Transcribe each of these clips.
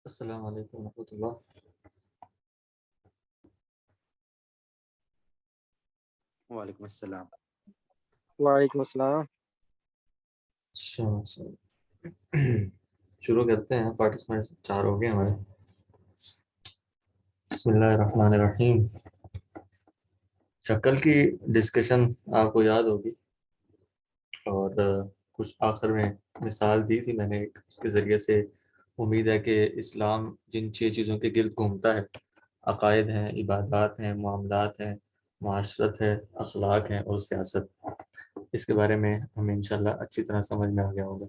السلام علیکم ورحمۃ اللہ۔ وعلیکم السلام۔ وعلیکم السلام۔ شروع کرتے ہیں۔ پارٹیسپینٹ 4 ہو گئے ہمارے۔ بسم اللہ الرحمن الرحیم۔ شکل کی ڈسکشن آپ کو یاد ہوگی، اور کچھ آخر میں مثال دی تھی میں نے اس کے ذریعے سے۔ امید ہے کہ اسلام جن 6 چیزوں کے گرد گھومتا ہے، عقائد ہیں، عبادات ہیں، معاملات ہیں، معاشرت ہے، اخلاق ہیں اور سیاست، اس کے بارے میں ہمیں انشاءاللہ اچھی طرح سمجھ میں آ گیا ہوگا۔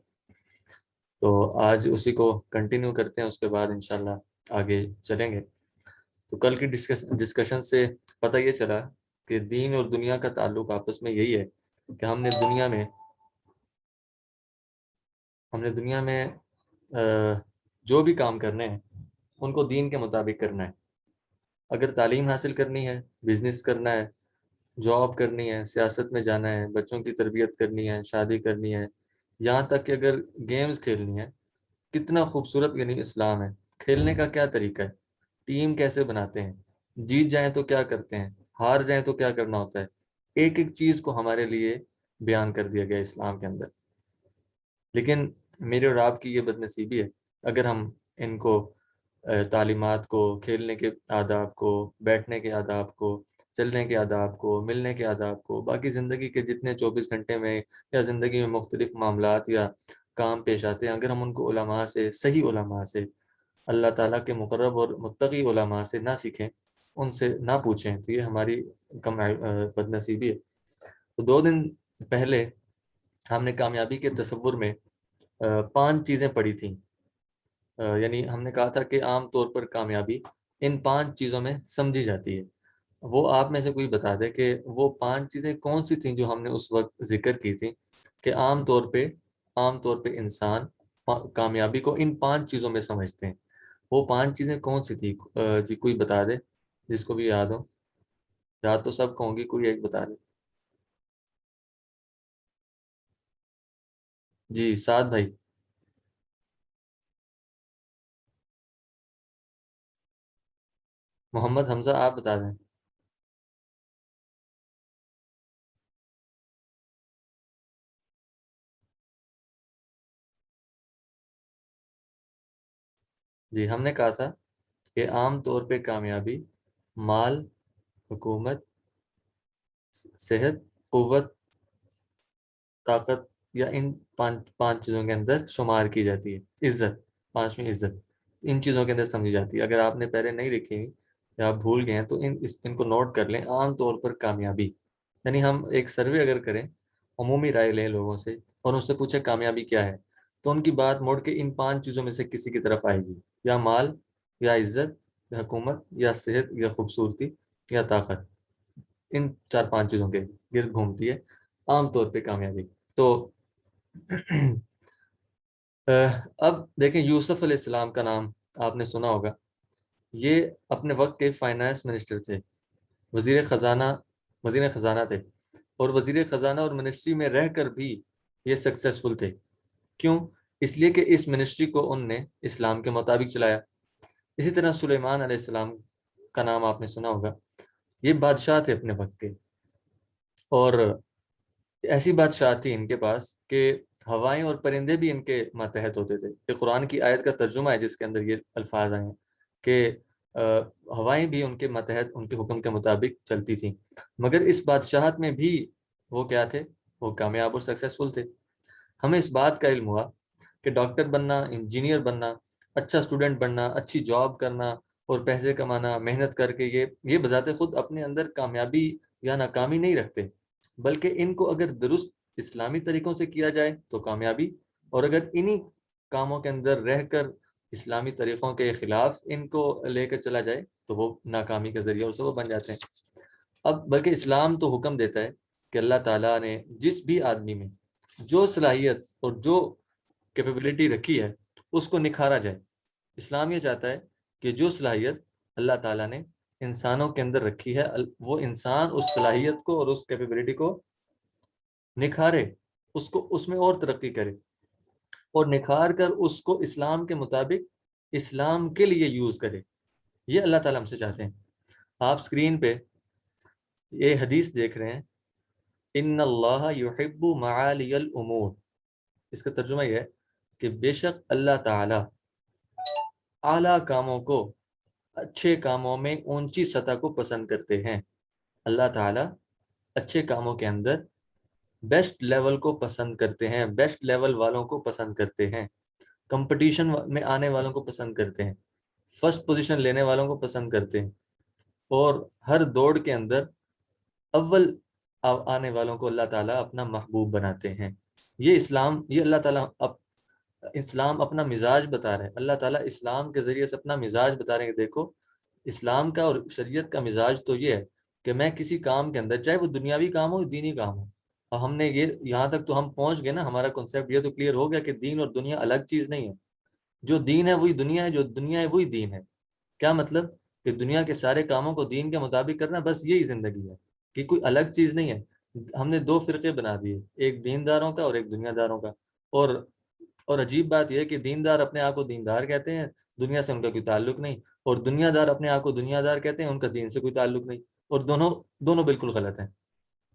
تو آج اسی کو کنٹینیو کرتے ہیں، اس کے بعد انشاءاللہ آگے چلیں گے۔ تو کل کی ڈسکشن سے پتہ یہ چلا کہ دین اور دنیا کا تعلق آپس میں یہی ہے کہ ہم نے دنیا میں جو بھی کام کرنے ہیں ان کو دین کے مطابق کرنا ہے۔ اگر تعلیم حاصل کرنی ہے، بزنس کرنا ہے، جاب کرنی ہے، سیاست میں جانا ہے، بچوں کی تربیت کرنی ہے، شادی کرنی ہے، یہاں تک کہ اگر گیمز کھیلنی ہے، کتنا خوبصورت یعنی اسلام ہے۔ کھیلنے کا کیا طریقہ ہے، ٹیم کیسے بناتے ہیں، جیت جائیں تو کیا کرتے ہیں، ہار جائیں تو کیا کرنا ہوتا ہے، ایک ایک چیز کو ہمارے لیے بیان کر دیا گیا اسلام کے اندر۔ لیکن میرے اور آپ کی یہ بد نصیبی ہے، اگر ہم ان کو تعلیمات کو، کھیلنے کے آداب کو، بیٹھنے کے آداب کو، چلنے کے آداب کو، ملنے کے آداب کو، باقی زندگی کے جتنے 24 گھنٹے میں یا زندگی میں مختلف معاملات یا کام پیش آتے ہیں، اگر ہم ان کو علماء سے، صحیح علماء سے، اللہ تعالیٰ کے مقرب اور متقی علماء سے نہ سیکھیں، ان سے نہ پوچھیں، تو یہ ہماری بد نصیبی ہے۔ تو 2 دن پہلے ہم نے کامیابی کے تصور میں 5 چیزیں پڑھی تھیں، یعنی ہم نے کہا تھا کہ عام طور پر کامیابی ان 5 چیزوں میں سمجھی جاتی ہے۔ وہ آپ میں سے کوئی بتا دے کہ وہ 5 چیزیں کون سی تھیں جو ہم نے اس وقت ذکر کی تھیں کہ عام طور پہ انسان کامیابی کو ان 5 چیزوں میں سمجھتے ہیں۔ وہ 5 چیزیں کون سی تھی؟ جی کوئی بتا دے جس کو بھی یاد ہو۔ یاد تو سب کو ہوں گی، کوئی ایک بتا دے۔ جی سعد بھائی۔ محمد حمزہ آپ بتا دیں۔ جی ہم نے کہا تھا کہ عام طور پہ کامیابی مال، حکومت، صحت، قوت، طاقت یا ان 5 چیزوں کے اندر شمار کی جاتی ہے۔ عزت، 5ویں عزت ان چیزوں کے اندر سمجھی جاتی ہے۔ اگر آپ نے پہلے نہیں لکھی ہوئی یا آپ بھول گئے ہیں تو ان کو نوٹ کر لیں۔ عام طور پر کامیابی یعنی ہم ایک سروے اگر کریں، عمومی رائے لیں لوگوں سے اور ان سے پوچھیں کامیابی کیا ہے، تو ان کی بات موڑ کے ان 5 چیزوں میں سے کسی کی طرف آئے گی، یا مال، یا عزت، یا حکومت، یا صحت، یا خوبصورتی، یا طاقت۔ ان 4-5 چیزوں کے گرد گھومتی ہے عام طور پہ کامیابی۔ تو اب دیکھیں، یوسف علیہ السلام کا نام آپ نے سنا ہوگا۔ یہ اپنے وقت کے فائنانس منسٹر تھے، وزیر خزانہ تھے، اور وزیر خزانہ اور منسٹری میں رہ کر بھی یہ سکسیسفل تھے۔ کیوں؟ اس لیے کہ اس منسٹری کو ان نے اسلام کے مطابق چلایا۔ اسی طرح سلیمان علیہ السلام کا نام آپ نے سنا ہوگا۔ یہ بادشاہ تھے اپنے وقت کے، اور ایسی بادشاہ تھی ان کے پاس کہ ہوائیں اور پرندے بھی ان کے ماتحت ہوتے تھے۔ یہ قرآن کی آیت کا ترجمہ ہے جس کے اندر یہ الفاظ آئے ہیں کہ ہوائیں بھی ان کے ماتحت، ان کے حکم کے مطابق چلتی تھیں۔ مگر اس بادشاہت میں بھی وہ کیا تھے؟ وہ کامیاب اور سکسیسفل تھے۔ ہمیں اس بات کا علم ہوا کہ ڈاکٹر بننا، انجینئر بننا، اچھا اسٹوڈنٹ بننا، اچھی جاب کرنا اور پیسے کمانا، محنت کر کے یہ بذات خود اپنے اندر کامیابی یا ناکامی نہیں رکھتے، بلکہ ان کو اگر درست اسلامی طریقوں سے کیا جائے تو کامیابی، اور اگر انہی کاموں کے اندر رہ کر اسلامی طریقوں کے خلاف ان کو لے کر چلا جائے تو وہ ناکامی کا ذریعہ اسے وہ بن جاتے ہیں۔ اب بلکہ اسلام تو حکم دیتا ہے کہ اللہ تعالیٰ نے جس بھی آدمی میں جو صلاحیت اور جو کیپیبلٹی رکھی ہے اس کو نکھارا جائے۔ اسلام یہ چاہتا ہے کہ جو صلاحیت اللہ تعالیٰ نے انسانوں کے اندر رکھی ہے، وہ انسان اس صلاحیت کو اور اس کیپیبلٹی کو نکھارے، اس میں اور ترقی کرے، اور نکھار کر اس کو اسلام کے مطابق اسلام کے لیے یوز کرے. یہ اللہ تعالیٰ ہم سے چاہتے ہیں. آپ اسکرین پہ یہ حدیث دیکھ رہے ہیں، ان اللہ یحب معالی الامور. اس کا ترجمہ یہ ہے کہ بے شک اللہ تعالیٰ اعلیٰ کاموں کو، اچھے کاموں میں اونچی سطح کو پسند کرتے ہیں. اللہ تعالیٰ اچھے کاموں کے اندر بیسٹ لیول کو پسند کرتے ہیں، بیسٹ لیول والوں کو پسند کرتے ہیں، کمپٹیشن میں آنے والوں کو پسند کرتے ہیں، فرسٹ پوزیشن لینے والوں کو پسند کرتے ہیں، اور ہر دوڑ کے اندر اول آنے والوں کو اللہ تعالیٰ اپنا محبوب بناتے ہیں. یہ اسلام، یہ اللہ تعالیٰ اسلام اپنا مزاج بتا رہے ہیں. اللہ تعالیٰ اسلام کے ذریعے سے اپنا مزاج بتا رہے ہیں کہ دیکھو اسلام کا اور شریعت کا مزاج تو یہ ہے کہ میں کسی کام کے اندر، چاہے وہ دنیاوی کام ہو یا دینی کام ہو، اور ہم نے یہ یہاں تک تو ہم پہنچ گئے نا، ہمارا کنسیپٹ یہ تو کلیئر ہو گیا کہ دین اور دنیا الگ چیز نہیں ہے. جو دین ہے وہی دنیا ہے، جو دنیا ہے وہی دین ہے. کیا مطلب؟ کہ دنیا کے سارے کاموں کو دین کے مطابق کرنا، بس یہی زندگی ہے، کہ کوئی الگ چیز نہیں ہے. ہم نے دو فرقے بنا دیے، ایک دینداروں کا اور ایک دنیا داروں کا. اور عجیب بات یہ ہے کہ دیندار اپنے آپ کو دیندار کہتے ہیں، دنیا سے ان کا کوئی تعلق نہیں، اور دنیا دار اپنے آپ کو دنیا دار کہتے ہیں، ان کا دین سے کوئی تعلق نہیں. اور دونوں بالکل غلط ہیں.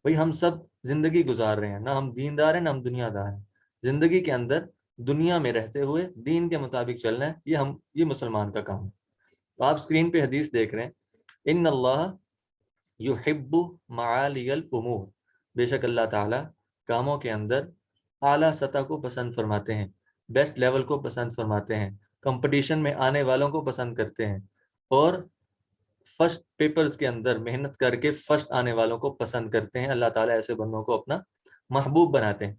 بھئی ہم سب زندگی گزار رہے ہیں، نہ ہم دیندار ہیں نہ ہم دنیا دار ہیں. زندگی کے اندر دنیا میں رہتے ہوئے دین کے مطابق چلنا ہے، یہ مسلمان کا کام ہے. تو آپ اسکرین پہ حدیث دیکھ رہے ہیں، ان اللہ یحب معالی الامور. بے شک اللہ تعالیٰ کاموں کے اندر اعلیٰ سطح کو پسند فرماتے ہیں، بیسٹ لیول کو پسند فرماتے ہیں، کمپٹیشن میں آنے والوں کو پسند کرتے ہیں، اور فرسٹ پیپرز کے اندر محنت کر کے فرسٹ آنے والوں کو پسند کرتے ہیں. اللہ تعالیٰ ایسے بندوں کو اپنا محبوب بناتے ہیں.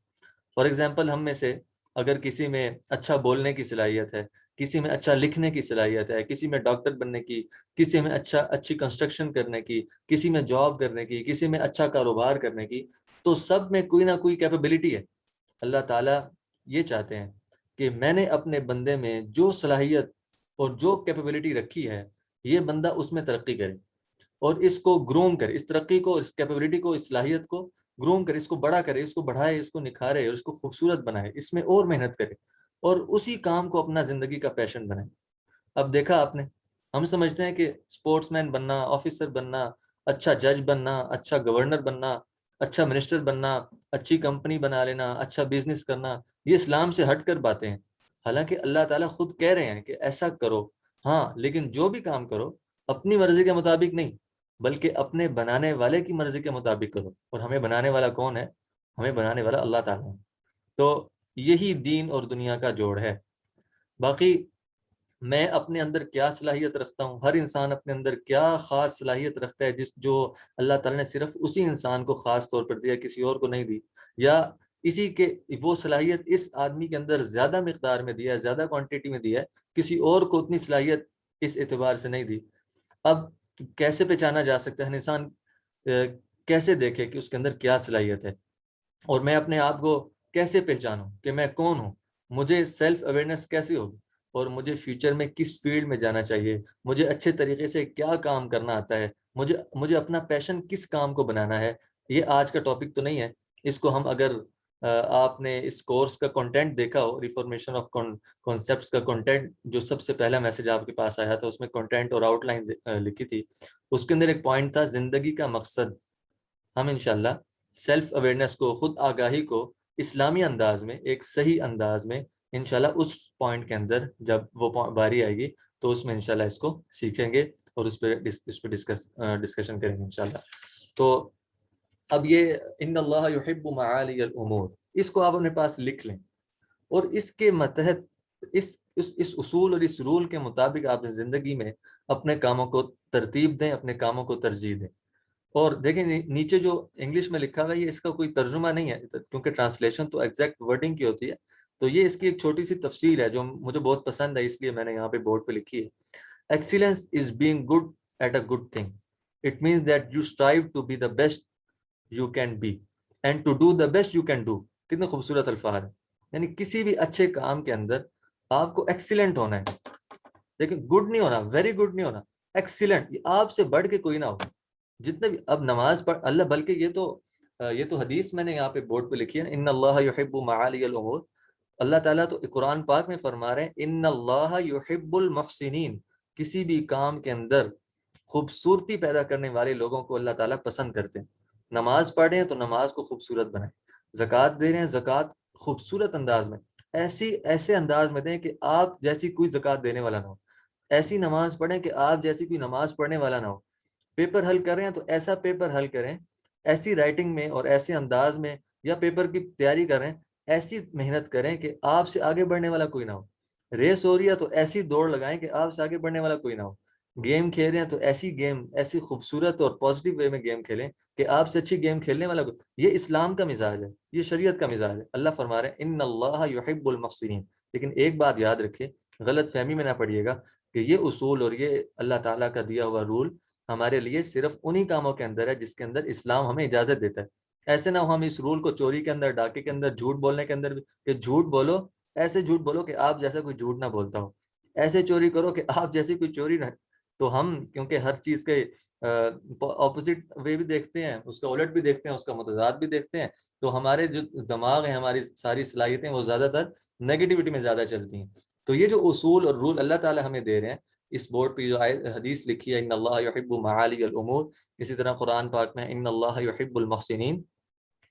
فار ایگزامپل، ہم میں سے اگر کسی میں اچھا بولنے کی صلاحیت ہے، کسی میں اچھا لکھنے کی صلاحیت ہے، کسی میں ڈاکٹر بننے کی، کسی میں اچھی کنسٹرکشن کرنے کی، کسی میں جاب کرنے کی، کسی میں اچھا کاروبار کرنے کی، تو سب میں کوئی نہ کوئی کیپیبلٹی ہے. اللہ تعالیٰ یہ چاہتے ہیں کہ میں نے اپنے بندے میں جو صلاحیت اور جو کیپیبلٹی رکھی ہے، یہ بندہ اس میں ترقی کرے اور اس کو گروم کرے، اس ترقی کو، اس کیپیبلٹی کو، اس صلاحیت کو گروم کرے، اس کو بڑا کرے، اس کو بڑھائے، اس کو نکھارے اور اس کو خوبصورت بنائے، اس میں اور محنت کرے اور اسی کام کو اپنا زندگی کا پیشن بنائے. اب دیکھا آپ نے، ہم سمجھتے ہیں کہ سپورٹس مین بننا، آفیسر بننا، اچھا جج بننا، اچھا گورنر بننا، اچھا منسٹر بننا، اچھی کمپنی بنا لینا، اچھا بزنس کرنا، یہ اسلام سے ہٹ کر باتیں ہیں. حالانکہ اللہ تعالیٰ خود کہہ رہے ہیں کہ ایسا کرو، ہاں، لیکن جو بھی کام کرو اپنی مرضی کے مطابق نہیں، بلکہ اپنے بنانے والے کی مرضی کے مطابق کرو. اور ہمیں بنانے والا کون ہے؟ ہمیں بنانے والا اللہ تعالیٰ ہے. تو یہی دین اور دنیا کا جوڑ ہے. باقی میں اپنے اندر کیا صلاحیت رکھتا ہوں، ہر انسان اپنے اندر کیا خاص صلاحیت رکھتا ہے جو اللہ تعالیٰ نے صرف اسی انسان کو خاص طور پر دیا، کسی اور کو نہیں دی، یا اسی کے وہ صلاحیت اس آدمی کے اندر زیادہ مقدار میں دیا ہے، زیادہ کوانٹیٹی میں دیا ہے، کسی اور کو اتنی صلاحیت اس اعتبار سے نہیں دی. اب کیسے پہچانا جا سکتا ہے انسان کیسے دیکھے کہ اس کے اندر کیا صلاحیت ہے، اور میں اپنے آپ کو کیسے پہچانوں کہ میں کون ہوں؟ مجھے سیلف اویئرنیس کیسے ہوگی، اور مجھے فیوچر میں کس فیلڈ میں جانا چاہیے، مجھے اچھے طریقے سے کیا کام کرنا آتا ہے، مجھے اپنا پیشن کس کام کو بنانا ہے. یہ آج کا ٹاپک تو نہیں ہے. اس کو ہم اگر آپ نے اس کورس کا کنٹینٹ دیکھا ہو، ریفارمیشن آف کانسیپٹس کا کنٹینٹ، جو سب سے پہلا میسج آپ کے پاس آیا تھا، اس میں کنٹینٹ اور آؤٹ لائن لکھی تھی. اس کے اندر ایک پوائنٹ تھا زندگی کا مقصد. ہم انشاءاللہ سیلف اویئرنیس کو، خود آگاہی کو اسلامی انداز میں، ایک صحیح انداز میں انشاءاللہ اس پوائنٹ کے اندر جب وہ باری آئے گی تو اس میں انشاءاللہ اس کو سیکھیں گے اور اس پہ ڈسکشن کریں گے انشاءاللہ. تو اب یہ ان اللہ یحب معالی الامور، اس کو آپ اپنے پاس لکھ لیں، اور اس کے متحد اس اصول اور اس رول کے مطابق آپ زندگی میں اپنے کاموں کو ترتیب دیں، اپنے کاموں کو ترجیح دیں. اور دیکھیں نیچے جو انگلش میں لکھا ہوا ہے، یہ اس کا کوئی ترجمہ نہیں ہے، کیونکہ ٹرانسلیشن تو ایگزیکٹ ورڈنگ کی ہوتی ہے. تو یہ اس کی ایک چھوٹی سی تفسیر ہے جو مجھے بہت پسند ہے، اس لیے میں نے یہاں پہ بورڈ پہ لکھی ہے. Excellence is being good at a good thing. It means that you strive to be the best you can be and to do the best you can do. کتنے خوبصورت الفاظ ہیں. یعنی کسی بھی اچھے کام کے اندر آپ کو ایکسیلنٹ ہونا ہے. دیکھیں، گڈ نہیں ہونا، ویری گڈ نہیں ہونا، ایکسیلنٹ. آپ سے بڑھ کے کوئی نہ ہو. جتنے بھی اب نماز پڑھ اللہ، بلکہ یہ تو حدیث میں نے یہاں پہ بورڈ پہ لکھی ہے، ان اللہ یحب معالی الامور. اللہ تعالیٰ تو قرآن پاک میں فرما رہے ہیں ان اللہ یحب المحسنین، کسی بھی کام کے اندر خوبصورتی پیدا کرنے والے لوگوں کو اللہ تعالیٰ پسند کرتے ہیں. نماز پڑھ رہے ہیں تو نماز کو خوبصورت بنائیں، زکوٰۃ دے رہے ہیں زکوٰۃ خوبصورت انداز میں، ایسے انداز میں دیں کہ آپ جیسی کوئی زکوٰۃ دینے والا نہ ہو، ایسی نماز پڑھیں کہ آپ جیسی کوئی نماز پڑھنے والا نہ ہو. پیپر حل کر رہے ہیں تو ایسا پیپر حل کریں، ایسی رائٹنگ میں اور ایسے انداز میں، یا پیپر کی تیاری کر رہے ہیں ایسی محنت کریں کہ آپ سے آگے بڑھنے والا کوئی نہ ہو. ریس ہو رہی ہے تو ایسی دوڑ لگائیں کہ آپ سے آگے بڑھنے والا کوئی نہ ہو. گیم کھیل رہے ہیں تو ایسی گیم، ایسی خوبصورت اور پازیٹیو وے میں گیم کھیلیں کہ آپ سے اچھی گیم کھیلنے والا کوئی. یہ اسلام کا مزاج ہے، یہ شریعت کا مزاج ہے. اللہ فرما رہے ہیں ان اللہ یحب المحسنین. لیکن ایک بات یاد رکھیں، غلط فہمی میں نہ پڑیے گا کہ یہ اصول اور یہ اللہ تعالیٰ کا دیا ہوا رول ہمارے لیے صرف انہی کاموں کے اندر ہے جس کے اندر اسلام ہمیں اجازت دیتا ہے. ایسے نہ ہو ہم اس رول کو چوری کے اندر، ڈاکے کے اندر، جھوٹ بولنے کے اندر بھی، کہ جھوٹ بولو، ایسے جھوٹ بولو کہ آپ جیسا کوئی جھوٹ نہ بولتا ہو، ایسے چوری کرو کہ آپ جیسی کوئی چوری نہ. تو ہم کیونکہ ہر چیز کے اپوزٹ وے بھی دیکھتے ہیں، اس کا الٹ بھی دیکھتے ہیں، اس کا متضاد بھی دیکھتے ہیں، تو ہمارے جو دماغ ہیں، ہماری ساری صلاحیتیں وہ زیادہ تر نیگیٹیوٹی میں زیادہ چلتی ہیں. تو یہ جو اصول اور رول اللہ تعالیٰ ہمیں دے رہے ہیں، اس بورڈ پہ جو حدیث لکھی ہے ان اللہ یحب معالی الامور، اسی طرح قرآن پاک میں ان اللہ یحب المحسنین،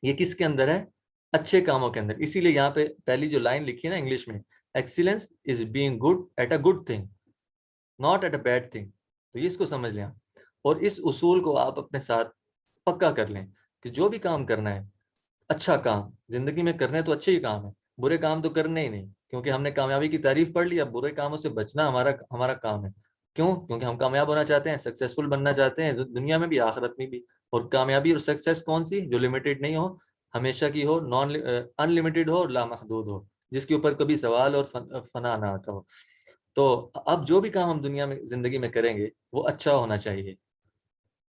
یہ کس کے اندر ہے؟ اچھے کاموں کے اندر. اسی لیے یہاں پہ پہلی جو لائن لکھی ہے نا انگلش میں، excellence is being good at a good thing not at a bad thing. تو یہ اس کو سمجھ لیں اور اس اصول کو آپ اپنے ساتھ پکا کر لیں کہ جو بھی کام کرنا ہے، اچھا کام زندگی میں کرنا ہے تو اچھے ہی کام ہے، برے کام تو کرنے ہی نہیں، کیونکہ ہم نے کامیابی کی تعریف پڑھ لی. اب برے کاموں سے بچنا ہمارا کام ہے. کیوں؟ کیونکہ ہم کامیاب ہونا چاہتے ہیں، سکسیسفل بننا چاہتے ہیں، دنیا میں بھی آخرت میں بھی. اور کامیابی اور سکسیس کون سی؟ جو لمیٹڈ نہیں ہو، ہمیشہ کی ہو، ان لمیٹڈ ہو اور لامحدود ہو، جس کے اوپر کبھی سوال اور فنا نہ آتا ہو. تو اب جو بھی کام ہم دنیا میں زندگی میں کریں گے وہ اچھا ہونا چاہیے،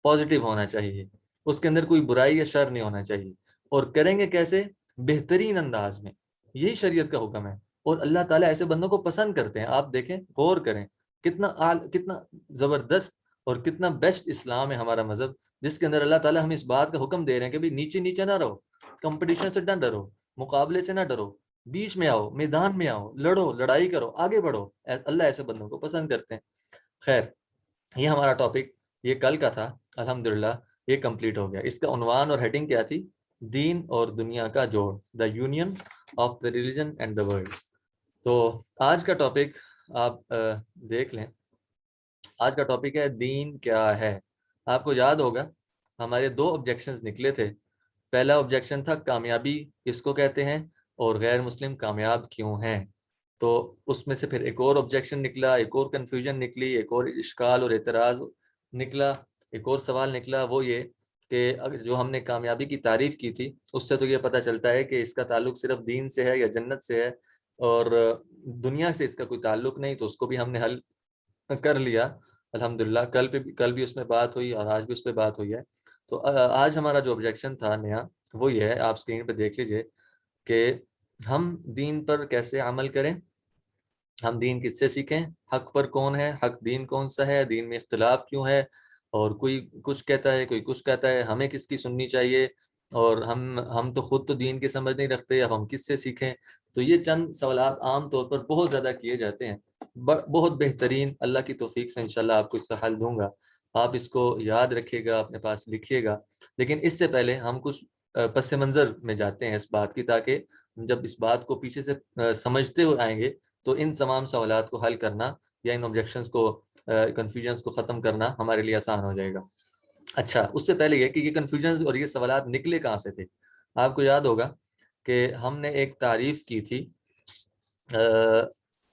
پازیٹیو ہونا چاہیے، اس کے اندر کوئی برائی یا شر نہیں ہونا چاہیے. اور کریں گے کیسے؟ بہترین انداز میں. یہی شریعت کا حکم ہے اور اللہ تعالیٰ ایسے بندوں کو پسند کرتے ہیں. آپ دیکھیں، غور کریں کتنا زبردست اور کتنا بیسٹ اسلام ہے ہمارا مذہب، جس کے اندر اللہ تعالیٰ ہمیں اس بات کا حکم دے رہے ہیں کہ بھی نیچے نیچے نہ رہو، کمپٹیشن سے نہ ڈرو، مقابلے سے نہ ڈرو، بیچ میں آؤ، میدان میں آؤ، لڑو، لڑائی کرو، آگے بڑھو. اللہ ایسے بندوں کو پسند کرتے ہیں. خیر، یہ ہمارا ٹاپک یہ کل کا تھا، الحمدللہ یہ کمپلیٹ ہو گیا. اس کا عنوان اور ہیڈنگ کیا تھی؟ دین اور دنیا کا جوڑ، the union of the religion and the world. تو آج کا ٹاپک آپ دیکھ لیں. آج کا ٹاپک ہے دین کیا ہے. آپ کو یاد ہوگا ہمارے 2 آبجیکشنز نکلے تھے. پہلا آبجیکشن تھا کامیابی کس کو کہتے ہیں اور غیر مسلم کامیاب کیوں ہیں. تو اس میں سے پھر ایک اور آبجیکشن نکلا، ایک اور کنفیوژن نکلی، ایک اور اشکال اور اعتراض نکلا، ایک اور سوال نکلا. وہ یہ کہ جو ہم نے کامیابی کی تعریف کی تھی اس سے تو یہ پتہ چلتا ہے کہ اس کا تعلق صرف دین سے ہے یا جنت سے ہے اور دنیا سے اس کا کوئی تعلق نہیں. تو اس کو بھی ہم نے حل کر لیا الحمدللہ. کل بھی اس میں بات ہوئی اور آج بھی اس پہ بات ہوئی ہے. تو آج ہمارا جو آبجیکشن تھا نیا وہ یہ ہے، آپ اسکرین پہ دیکھ لیجئے کہ ہم دین پر کیسے عمل کریں، ہم دین کس سے سیکھیں، حق پر کون ہے، حق دین کون سا ہے، دین میں اختلاف کیوں ہے، اور کوئی کچھ کہتا ہے کوئی کچھ کہتا ہے، ہمیں کس کی سننی چاہیے، اور ہم تو خود تو دین کی سمجھ نہیں رکھتے، اب ہم کس سے سیکھیں. تو یہ چند سوالات عام طور پر بہت زیادہ کیے جاتے ہیں. بہت بہترین، اللہ کی توفیق سے انشاءاللہ آپ کو اس کا حل دوں گا. آپ اس کو یاد رکھیے گا، اپنے پاس لکھیے گا. لیکن اس سے پہلے ہم کچھ پس منظر میں جاتے ہیں اس بات کی، تاکہ جب اس بات کو پیچھے سے سمجھتے ہوئے آئیں گے تو ان تمام سوالات کو حل کرنا یا ان آبجیکشنز کو، کنفیوژنز کو ختم کرنا ہمارے لیے آسان ہو جائے گا. اچھا، اس سے پہلے یہ کہ یہ کنفیوژنز اور یہ سوالات نکلے کہاں سے تھے. آپ کو یاد ہوگا کہ ہم نے ایک تعریف کی تھی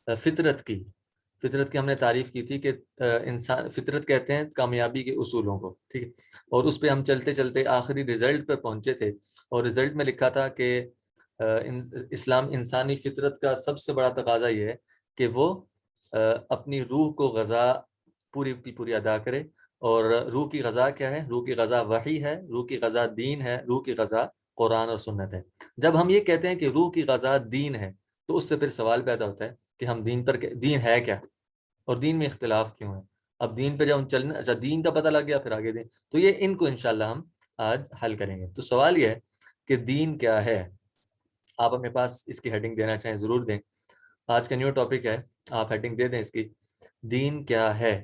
فطرت کی ہم نے تعریف کی تھی کہ انسان، فطرت کہتے ہیں کامیابی کے اصولوں کو، ٹھیک ہے. اور اس پہ ہم چلتے چلتے آخری رزلٹ پر پہنچے تھے اور رزلٹ میں لکھا تھا کہ اسلام انسانی فطرت کا سب سے بڑا تقاضا یہ ہے کہ وہ اپنی روح کو غذا پوری کی پوری ادا کرے. اور روح کی غذا کیا ہے؟ روح کی غذا وحی ہے، روح کی غذا دین ہے، روح کی غذا قرآن اور سنت ہے. جب ہم یہ کہتے ہیں کہ روح کی غذا دین ہے تو اس سے پھر سوال پیدا ہوتا ہے کہ ہم دین ہے کیا اور دین میں اختلاف کیوں ہے. اب دین پہ جب ہم چلنا، اچھا دین کا پتہ لگ گیا، پھر آگے دین. تو یہ ان کو انشاءاللہ ہم آج حل کریں گے. تو سوال یہ ہے کہ دین کیا ہے. آپ اپنے پاس اس کی ہیڈنگ دینا چاہیں ضرور دیں. آج کا نیو ٹاپک ہے, آپ ہیڈنگ دے دیں اس کی, دین کیا ہے.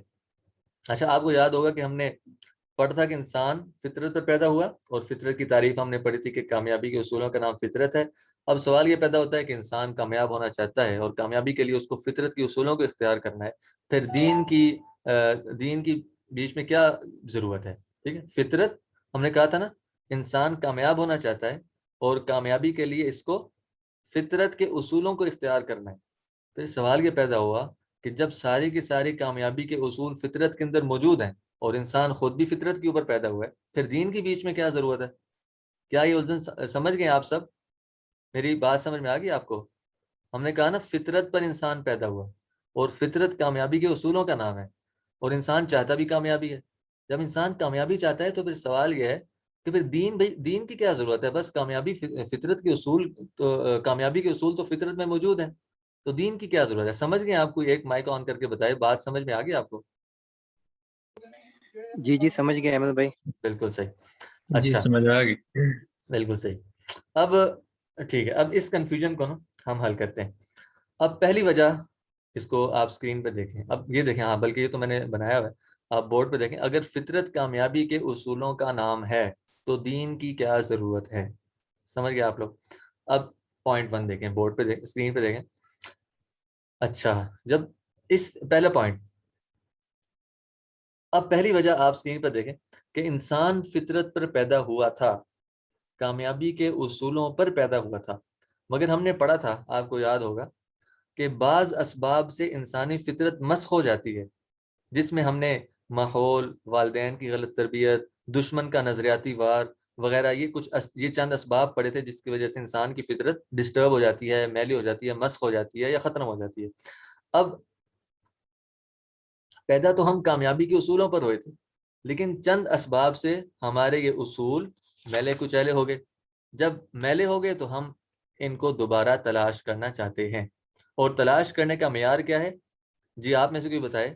اچھا, آپ کو یاد ہوگا کہ ہم نے پڑھا تھا کہ انسان فطرت پر پیدا ہوا, اور فطرت کی تعریف ہم نے پڑھی تھی کہ کامیابی کے اصولوں کا نام فطرت ہے. اب سوال یہ پیدا ہوتا ہے کہ انسان کامیاب ہونا چاہتا ہے, اور کامیابی کے لیے اس کو فطرت کے اصولوں کو اختیار کرنا ہے. پھر دین کی بیچ میں کیا ضرورت ہے؟ ٹھیک ہے, فطرت ہم نے کہا تھا نا, انسان کامیاب ہونا چاہتا ہے, اور کامیابی کے لیے اس کو فطرت کے اصولوں کو اختیار کرنا ہے. پھر سوال یہ پیدا ہوا کہ جب ساری کی ساری کامیابی کے اصول فطرت کے اندر موجود ہیں, اور انسان خود بھی فطرت کے اوپر پیدا ہوا ہے, پھر دین کے بیچ میں کیا ضرورت ہے؟ کیا یہ الجھن سمجھ گئے آپ سب؟ میری بات سمجھ میں آ گئی آپ کو؟ ہم نے کہا نا فطرت پر انسان پیدا ہوا, اور فطرت کامیابی کے اصولوں کا نام ہے, اور انسان چاہتا بھی کامیابی ہے. جب انسان کامیابی چاہتا ہے تو پھر سوال یہ ہے کہ پھر دین کی کیا ضرورت ہے؟ بس کامیابی فطرت کے اصول تو کامیابی کے اصول تو فطرت میں موجود ہیں, تو دین کی کیا ضرورت ہے؟ سمجھ گئے آپ کو؟ ایک مائک آن کر کے بتائے, بات سمجھ میں آ گئی آپ کو؟ جی سمجھ گئے احمد بھائی. بالکل صحیح. جی اچھا, سمجھ آ گئی. بالکل صحیح. اب ٹھیک ہے, اب اس کنفیوژن کو نا ہم حل کرتے ہیں. اب پہلی وجہ, اس کو آپ اسکرین پہ دیکھیں, اب یہ دیکھیں, ہاں بلکہ یہ تو میں نے بنایا ہوا ہے, آپ بورڈ پہ دیکھیں. اگر فطرت کامیابی کے اصولوں کا نام ہے تو دین کی کیا ضرورت ہے؟ سمجھ گئے آپ لوگ؟ اب پوائنٹ 1 دیکھیں, بورڈ پہ اسکرین پہ دیکھیں. اچھا, جب اس پہلا پوائنٹ, اب پہلی وجہ آپ اسکرین پر دیکھیں کہ انسان فطرت پر پیدا ہوا تھا, کامیابی کے اصولوں پر پیدا ہوا تھا. مگر ہم نے پڑھا تھا, آپ کو یاد ہوگا, کہ بعض اسباب سے انسانی فطرت مسخ ہو جاتی ہے, جس میں ہم نے ماحول, والدین کی غلط تربیت, دشمن کا نظریاتی وار وغیرہ, یہ چند اسباب پڑے تھے جس کی وجہ سے انسان کی فطرت ڈسٹرب ہو جاتی ہے, میلی ہو جاتی ہے, مسخ ہو جاتی ہے, یا ختم ہو جاتی ہے. اب پیدا تو ہم کامیابی کے اصولوں پر ہوئے تھے, لیکن چند اسباب سے ہمارے یہ اصول میلے کچیلے ہو گئے. جب میلے ہو گئے تو ہم ان کو دوبارہ تلاش کرنا چاہتے ہیں. اور تلاش کرنے کا معیار کیا ہے؟ جی آپ میں سے کوئی بتائے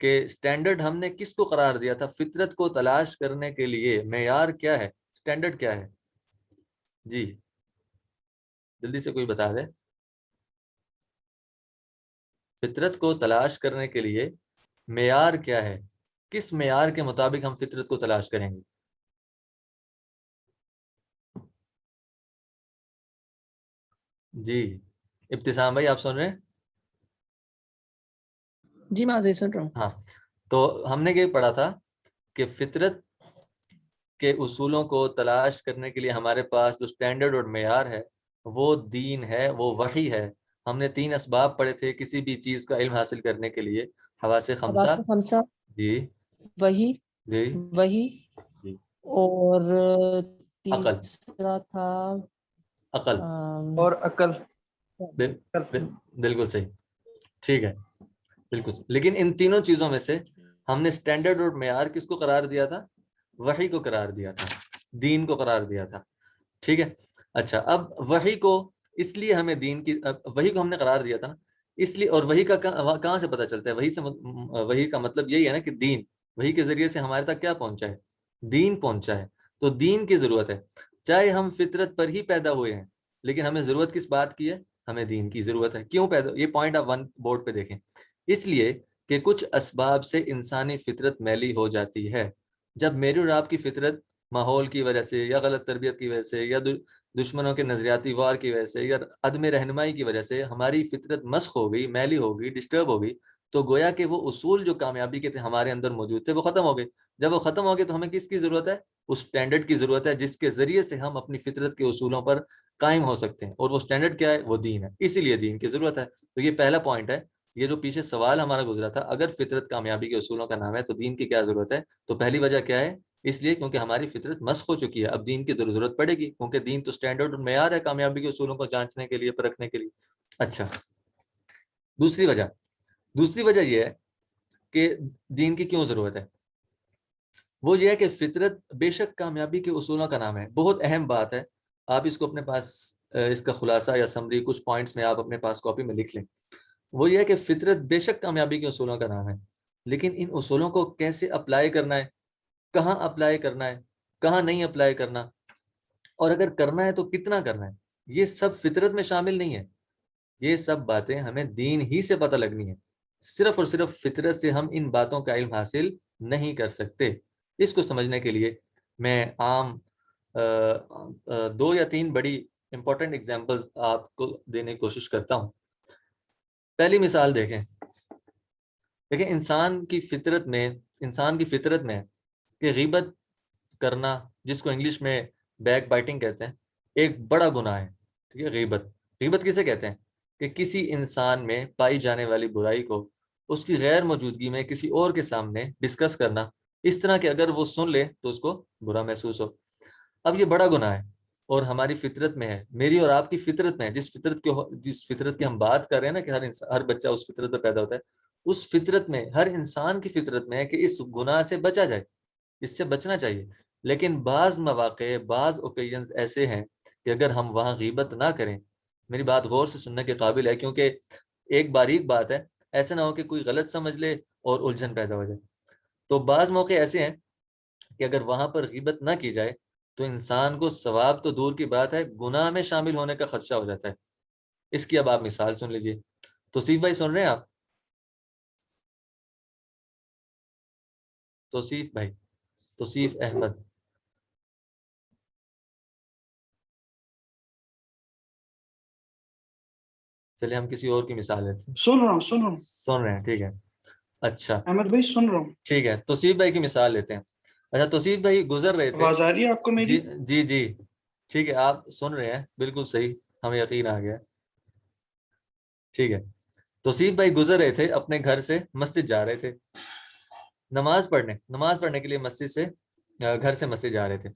کہ سٹینڈرڈ ہم نے کس کو قرار دیا تھا فطرت کو تلاش کرنے کے لیے؟ معیار کیا ہے, سٹینڈرڈ کیا ہے؟ جی جلدی سے کوئی بتا دے. فطرت کو تلاش کرنے کے لیے معیار کیا ہے؟ کس معیار کے مطابق ہم فطرت کو تلاش کریں گے؟ جی ابتسام بھائی, آپ سن رہے ہیں؟ جی میں سن رہا ہوں. ہاں, تو ہم نے یہ پڑھا تھا کہ فطرت کے اصولوں کو تلاش کرنے کے لیے ہمارے پاس جو سٹینڈرڈ اور معیار ہے وہ دین ہے, وہ وحی ہے. ہم نے 3 اسباب پڑھے تھے کسی بھی چیز کا علم حاصل کرنے کے لیے: حواس خمسہ, جی وہی جی جی, اور عقل, تیسرا تھا عقل, اور عقل. بالکل صحیح, ٹھیک ہے, بالکل صحیح. لیکن ان تینوں چیزوں میں سے ہم نے سٹینڈرڈ اور معیار کس کو قرار دیا تھا؟ وحی کو قرار دیا تھا, دین کو قرار دیا تھا. ٹھیک ہے. اچھا, اب وحی کو اس لیے ہمیں دین کی, وحی کو ہم نے قرار دیا تھا نا, اس لیے. اور وحی کا کہاں سے پتہ چلتا ہے؟ وحی کا مطلب یہی ہے نا کہ دین, وحی کے ذریعے سے ہمارے تک کیا پہنچا ہے؟ دین پہنچا ہے. تو دین کی ضرورت ہے, چاہے ہم فطرت پر ہی پیدا ہوئے ہیں, لیکن ہمیں ضرورت کس بات کی ہے؟ ہمیں دین کی ضرورت ہے. کیوں پیدا؟ یہ پوائنٹ آپ 1 بورڈ پہ دیکھیں. اس لیے کہ کچھ اسباب سے انسانی فطرت میلی ہو جاتی ہے. جب میری اور آپ کی فطرت ماحول کی وجہ سے, یا غلط تربیت کی وجہ سے, یا دشمنوں کے نظریاتی وار کی وجہ سے, یا عدم رہنمائی کی وجہ سے ہماری فطرت مسخ ہو گئی, میلی ہو گئی, ڈسٹرب ہو گئی, تو گویا کہ وہ اصول جو کامیابی کے تھے ہمارے اندر موجود تھے وہ ختم ہو گئے. جب وہ ختم ہو گئے تو ہمیں کس کی ضرورت ہے؟ اس سٹینڈرڈ کی ضرورت ہے جس کے ذریعے سے ہم اپنی فطرت کے اصولوں پر قائم ہو سکتے ہیں. اور وہ سٹینڈرڈ کیا ہے؟ وہ دین ہے. اسی لیے دین کی ضرورت ہے. تو یہ پہلا پوائنٹ ہے. یہ جو پیچھے سوال ہمارا گزرا تھا, اگر فطرت کامیابی کے اصولوں کا نام ہے تو دین کی کیا ضرورت ہے؟ تو پہلی وجہ کیا ہے؟ اس لیے کیونکہ ہماری فطرت مسخ ہو چکی ہے, اب دین کی ضرورت پڑے گی, کیونکہ دین تو سٹینڈرڈ اور معیار ہے کامیابی کے اصولوں کو جانچنے کے لیے, پرکھنے کے لیے. اچھا, دوسری وجہ یہ ہے کہ دین کی کیوں ضرورت ہے. وہ یہ ہے کہ فطرت بے شک کامیابی کے اصولوں کا نام ہے. بہت اہم بات ہے, آپ اس کو اپنے پاس, اس کا خلاصہ یا سمری کچھ پوائنٹس میں آپ اپنے پاس کاپی میں لکھ لیں. وہ یہ ہے کہ فطرت بے شک کامیابی کے اصولوں کا نام ہے, لیکن ان اصولوں کو کیسے اپلائی کرنا ہے, کہاں اپلائی کرنا ہے, کہاں نہیں اپلائی کرنا, اور اگر کرنا ہے تو کتنا کرنا ہے, یہ سب فطرت میں شامل نہیں ہے. یہ سب باتیں ہمیں دین ہی سے پتہ لگنی ہے. صرف اور صرف فطرت سے ہم ان باتوں کا علم حاصل نہیں کر سکتے. اس کو سمجھنے کے لیے میں عام 2 یا 3 بڑی امپورٹنٹ ایگزامپلز آپ کو دینے کی کوشش کرتا ہوں. پہلی مثال دیکھیں. انسان کی فطرت میں کہ غیبت کرنا، جس کو انگلش میں بیک بائٹنگ کہتے ہیں، ایک بڑا گناہ ہے. ٹھیک ہے. غیبت کسے کہتے ہیں؟ کہ کسی انسان میں پائی جانے والی برائی کو اس کی غیر موجودگی میں کسی اور کے سامنے ڈسکس کرنا، اس طرح کہ اگر وہ سن لے تو اس کو برا محسوس ہو. اب یہ بڑا گناہ ہے اور ہماری فطرت میں ہے، میری اور آپ کی فطرت میں ہے. جس فطرت کی ہم بات کر رہے ہیں نا، کہ ہر بچہ اس فطرت میں پیدا ہوتا ہے، اس فطرت میں، ہر انسان کی فطرت میں ہے کہ اس گناہ سے بچا جائے، اس سے بچنا چاہیے. لیکن بعض مواقع، بعض اوکیزنز ایسے ہیں کہ اگر ہم وہاں غیبت نہ کریں، میری بات غور سے سننے کے قابل ہے کیونکہ ایک باریک بات ہے، ایسا نہ ہو کہ کوئی غلط سمجھ لے اور الجھن پیدا ہو جائے. تو بعض موقع ایسے ہیں کہ اگر وہاں پر غیبت نہ کی جائے تو انسان کو ثواب تو دور کی بات ہے، گناہ میں شامل ہونے کا خدشہ ہو جاتا ہے. اس کی اب آپ مثال سن لیجئے. توصیف بھائی سن رہے ہیں آپ؟ توصیف احمد. چلے ہم کسی اور کی مثال لیتے ہیں. سن رہا ہوں سن رہے ہیں، ٹھیک ہے. اچھا احمد بھائی سن رہا ہوں. ٹھیک ہے، توصیف بھائی کی مثال لیتے ہیں. اچھا توصیف بھائی گزر رہے تھے. آواز آ رہی ہے آپ کو میری؟ جی ٹھیک ہے، آپ سن رہے ہیں، بالکل صحیح، ہمیں یقین آ گیا. ٹھیک ہے. توصیف بھائی گزر رہے تھے، اپنے گھر سے مسجد جا رہے تھے نماز پڑھنے کے لیے، گھر سے مسجد جا رہے تھے.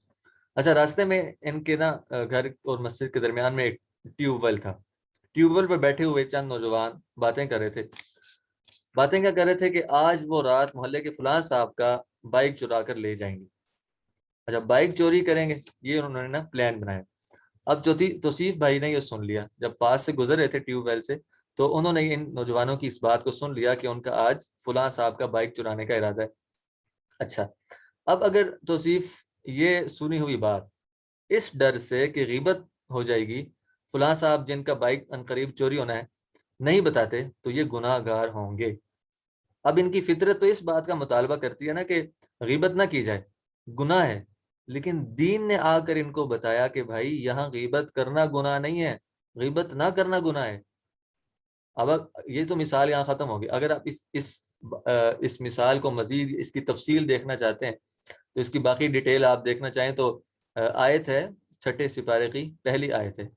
اچھا راستے میں ان کے نا گھر اور مسجد کے درمیان میں ایک ٹیوب ویل تھا. ٹیوب ویل پر بیٹھے ہوئے چند نوجوان باتیں کر رہے تھے. باتیں کیا کر رہے تھے کہ آج وہ رات محلے کے فلاں صاحب کا بائک چرا کر لے جائیں گے. اچھا بائک چوری کریں گے، یہ انہوں نے نا پلان بنایا. اب توصیف بھائی نے یہ سن لیا، جب پاس سے گزر رہے تھے ٹیوب ویل سے، تو انہوں نے ان نوجوانوں کی اس بات کو سن لیا کہ ان کا آج فلاں صاحب کا بائک چرانے کا ارادہ ہے. اچھا اب اگر توصیف یہ سنی ہوئی بات اس ڈر سے کہ غیبت ہو جائے گی، فلاں صاحب جن کا بائک عنقریب چوری ہونا ہے نہیں بتاتے تو یہ گناہ گار ہوں گے. اب ان کی فطرت تو اس بات کا مطالبہ کرتی ہے نا کہ غیبت نہ کی جائے، گناہ ہے. لیکن دین نے آ کر ان کو بتایا کہ بھائی یہاں غیبت کرنا گناہ نہیں ہے، غیبت نہ کرنا گناہ ہے. اب یہ تو مثال یہاں ختم ہوگی. اگر آپ اس مثال کو مزید اس کی تفصیل دیکھنا چاہتے ہیں تو اس کی باقی ڈیٹیل آپ دیکھنا چاہیں تو آیت ہے 6 سپارے کی پہلی آیت ہے،